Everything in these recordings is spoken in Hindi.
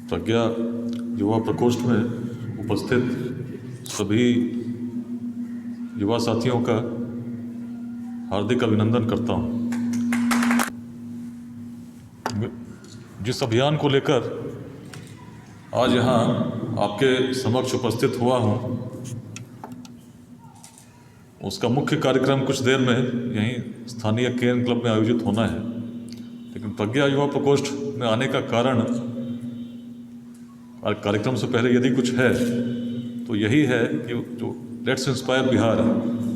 प्रज्ञा युवा प्रकोष्ठ में उपस्थित सभी युवा साथियों का हार्दिक अभिनंदन करता हूं। जिस अभियान को लेकर आज यहाँ आपके समक्ष उपस्थित हुआ हूँ, उसका मुख्य कार्यक्रम कुछ देर में यहीं स्थानीय केएन क्लब में आयोजित होना है। लेकिन प्रज्ञा युवा प्रकोष्ठ में आने का कारण और कार्यक्रम से पहले यदि कुछ है तो यही है कि जो लेट्स इंस्पायर बिहार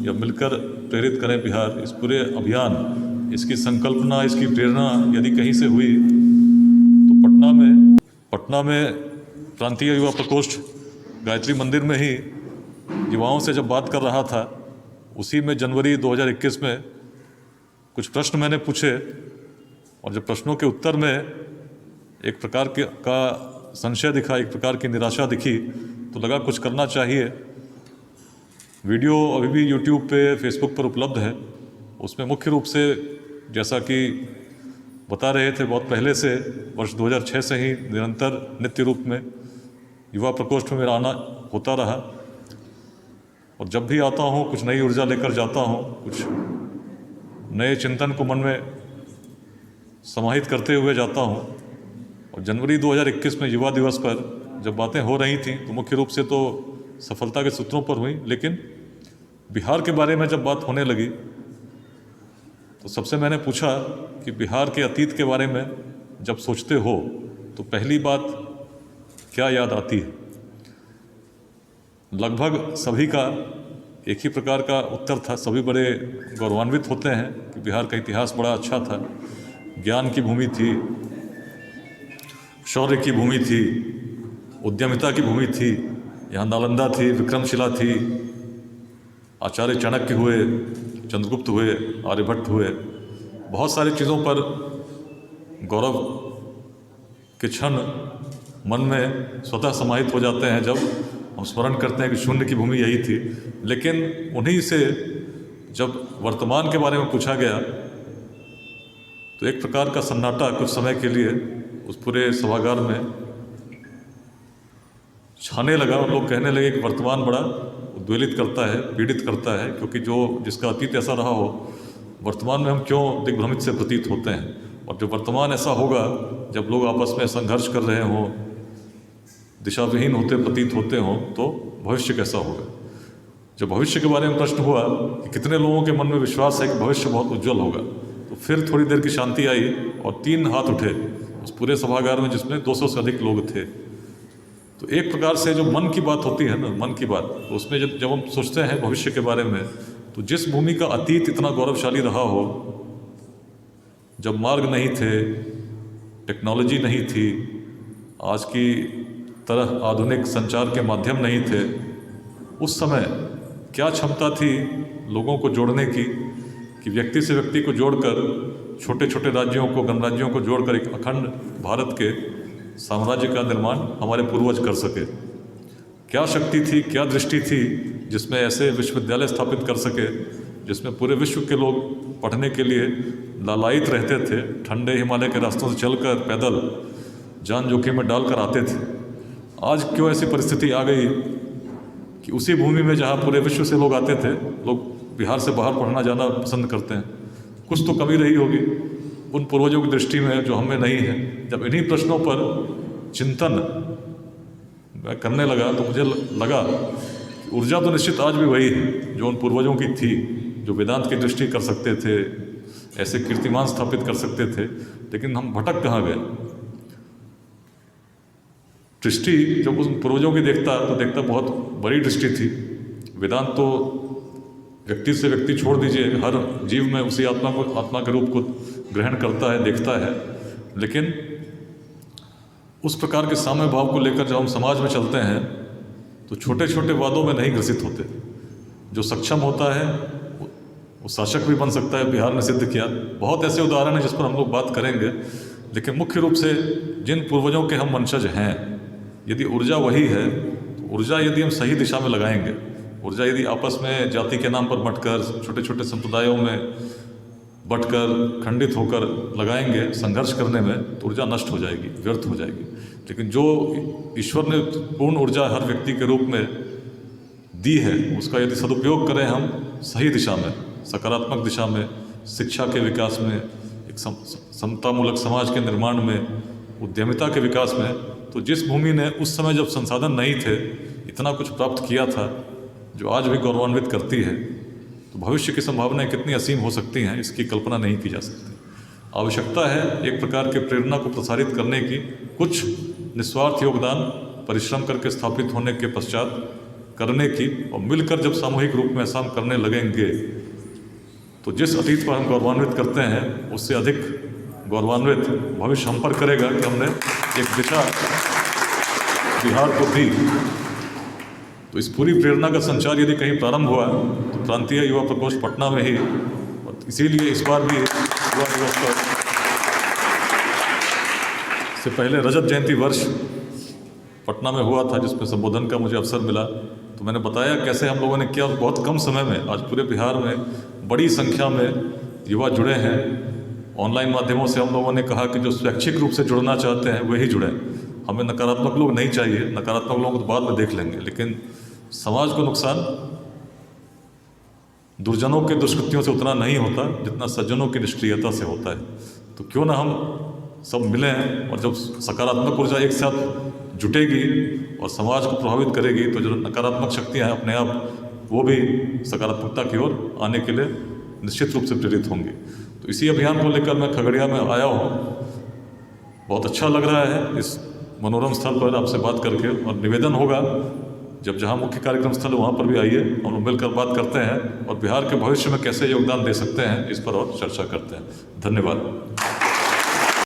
या मिलकर प्रेरित करें बिहार, इस पूरे अभियान, इसकी संकल्पना, इसकी प्रेरणा यदि कहीं से हुई तो पटना में प्रांतीय युवा प्रकोष्ठ गायत्री मंदिर में ही युवाओं से जब बात कर रहा था, उसी में जनवरी 2021 में कुछ प्रश्न मैंने पूछे और जब प्रश्नों के उत्तर में एक प्रकार का संशय दिखा, एक प्रकार की निराशा दिखी, तो लगा कुछ करना चाहिए। वीडियो अभी भी यूट्यूब पे, फेसबुक पर उपलब्ध है। उसमें मुख्य रूप से जैसा कि बता रहे थे, बहुत पहले से वर्ष 2006 से ही निरंतर नित्य रूप में युवा प्रकोष्ठ में मेरा आना होता रहा और जब भी आता हूँ कुछ नई ऊर्जा लेकर जाता हूँ, कुछ नए चिंतन को मन में समाहित करते हुए जाता हूँ। और जनवरी 2021 में युवा दिवस पर जब बातें हो रही थी तो मुख्य रूप से तो सफलता के सूत्रों पर हुई, लेकिन बिहार के बारे में जब बात होने लगी तो सबसे मैंने पूछा कि बिहार के अतीत के बारे में जब सोचते हो तो पहली बात क्या याद आती है। लगभग सभी का एक ही प्रकार का उत्तर था। सभी बड़े गौरवान्वित होते हैं कि बिहार का इतिहास बड़ा अच्छा था, ज्ञान की भूमि थी, शौर्य की भूमि थी, उद्यमिता की भूमि थी। यहाँ नालंदा थी, विक्रमशिला थी, आचार्य चाणक्य हुए, चंद्रगुप्त हुए, आर्यभट्ट हुए। बहुत सारी चीज़ों पर गौरव के क्षण मन में स्वतः समाहित हो जाते हैं जब हम स्मरण करते हैं कि शून्य की भूमि यही थी। लेकिन उन्हीं से जब वर्तमान के बारे में पूछा गया तो एक प्रकार का सन्नाटा कुछ समय के लिए उस पूरे सभागार में छाने लगा और लोग कहने लगे कि वर्तमान बड़ा उद्वेलित करता है, पीड़ित करता है, क्योंकि जिसका अतीत ऐसा रहा हो, वर्तमान में हम क्यों दिग्भ्रमित से प्रतीत होते हैं। और जब वर्तमान ऐसा होगा, जब लोग आपस में संघर्ष कर रहे हों, दिशाविहीन होते प्रतीत होते हों, तो भविष्य कैसा होगा। जब भविष्य के बारे में प्रश्न हुआ कि कितने लोगों के मन में विश्वास है कि भविष्य बहुत उज्जवल होगा, तो फिर थोड़ी देर की शांति आई और 3 हाथ उठे उस पूरे सभागार में, जिसमें 200 से अधिक लोग थे। तो एक प्रकार से जो मन की बात होती है ना, मन की बात, तो उसमें जब हम सोचते हैं भविष्य के बारे में, तो जिस भूमि का अतीत इतना गौरवशाली रहा हो, जब मार्ग नहीं थे, टेक्नोलॉजी नहीं थी, आज की तरह आधुनिक संचार के माध्यम नहीं थे, उस समय क्या क्षमता थी लोगों को जोड़ने की कि व्यक्ति से व्यक्ति को जोड़कर, छोटे छोटे राज्यों को, गणराज्यों को जोड़कर एक अखंड भारत के साम्राज्य का निर्माण हमारे पूर्वज कर सके। क्या शक्ति थी, क्या दृष्टि थी जिसमें ऐसे विश्वविद्यालय स्थापित कर सके, जिसमें पूरे विश्व के लोग पढ़ने के लिए लालायित रहते थे, ठंडे हिमालय के रास्तों से चलकर, पैदल, जान जोखिम में डालकर आते थे। आज क्यों ऐसी परिस्थिति आ गई कि उसी भूमि में जहाँ पूरे विश्व से लोग आते थे, लोग बिहार से बाहर पढ़ना जाना पसंद करते हैं। कुछ तो कमी रही होगी उन पूर्वजों की दृष्टि में जो हमें नहीं है। जब इन्हीं प्रश्नों पर चिंतन मैं करने लगा तो मुझे लगा कि ऊर्जा तो निश्चित आज भी वही है जो उन पूर्वजों की थी, जो वेदांत की दृष्टि कर सकते थे, ऐसे कीर्तिमान स्थापित कर सकते थे। लेकिन हम भटक कहाँ गए। दृष्टि जब उन पूर्वजों की देखता तो देखता बहुत बड़ी दृष्टि थी। वेदांत तो व्यक्ति से व्यक्ति छोड़ दीजिए, हर जीव में उसी आत्मा के रूप को ग्रहण करता है, देखता है। लेकिन उस प्रकार के साम्य भाव को लेकर जब हम समाज में चलते हैं तो छोटे छोटे वादों में नहीं ग्रसित होते। जो सक्षम होता है वो शासक भी बन सकता है, बिहार ने सिद्ध किया। बहुत ऐसे उदाहरण हैं जिस पर हम लोग बात करेंगे। लेकिन मुख्य रूप से जिन पूर्वजों के हम वंशज हैं, यदि ऊर्जा वही है तो ऊर्जा यदि हम सही दिशा में लगाएंगे, ऊर्जा यदि आपस में जाति के नाम पर बंटकर छोटे छोटे संप्रदायों में बंटकर खंडित होकर लगाएंगे संघर्ष करने में तो ऊर्जा नष्ट हो जाएगी, व्यर्थ हो जाएगी। लेकिन जो ईश्वर ने पूर्ण ऊर्जा हर व्यक्ति के रूप में दी है, उसका यदि सदुपयोग करें हम सही दिशा में, सकारात्मक दिशा में, शिक्षा के विकास में, एक समतामूलक समाज के निर्माण में, उद्यमिता के विकास में, तो जिस भूमि ने उस समय जब संसाधन नहीं थे इतना कुछ प्राप्त किया था, जो आज भी गौरवान्वित करती है, तो भविष्य की संभावनाएं कितनी असीम हो सकती हैं इसकी कल्पना नहीं की जा सकती। आवश्यकता है एक प्रकार के प्रेरणा को प्रसारित करने की, कुछ निस्वार्थ योगदान परिश्रम करके स्थापित होने के पश्चात करने की, और मिलकर जब सामूहिक रूप में ऐसा हम करने लगेंगे तो जिस अतीत पर हम गौरवान्वित करते हैं उससे अधिक गौरवान्वित भविष्य हम पर करेगा कि हमने एक दिशा बिहार को दी। तो इस पूरी प्रेरणा का संचार यदि कहीं प्रारंभ हुआ तो प्रांतीय युवा प्रकोष्ठ पटना में ही, और इसीलिए इस बार भी युवा दिवस पर से पहले रजत जयंती वर्ष पटना में हुआ था, जिसमें संबोधन का मुझे अवसर मिला। तो मैंने बताया कैसे हम लोगों ने किया, बहुत कम समय में आज पूरे बिहार में बड़ी संख्या में युवा जुड़े हैं। ऑनलाइन माध्यमों से हम लोगों ने कहा कि जो स्वैच्छिक रूप से जुड़ना चाहते हैं वही जुड़ें, हमें नकारात्मक लोग नहीं चाहिए, नकारात्मक लोगों को तो बाद में देख लेंगे, लेकिन समाज को नुकसान दुर्जनों के दुष्कृत्यों से उतना नहीं होता जितना सज्जनों की निष्क्रियता से होता है। तो क्यों ना हम सब मिलें, और जब सकारात्मक ऊर्जा एक साथ जुटेगी और समाज को प्रभावित करेगी तो जो नकारात्मक शक्तियाँ हैं अपने आप वो भी सकारात्मकता की ओर आने के लिए निश्चित रूप से प्रेरित होंगी। तो इसी अभियान को लेकर मैं खगड़िया में आया हूँ। बहुत अच्छा लग रहा है इस मनोरम स्थल पर आपसे बात करके, और निवेदन होगा जब जहाँ मुख्य कार्यक्रम स्थल है वहाँ पर भी आइए, हम लोग मिलकर बात करते हैं और बिहार के भविष्य में कैसे योगदान दे सकते हैं इस पर और चर्चा करते हैं। धन्यवाद।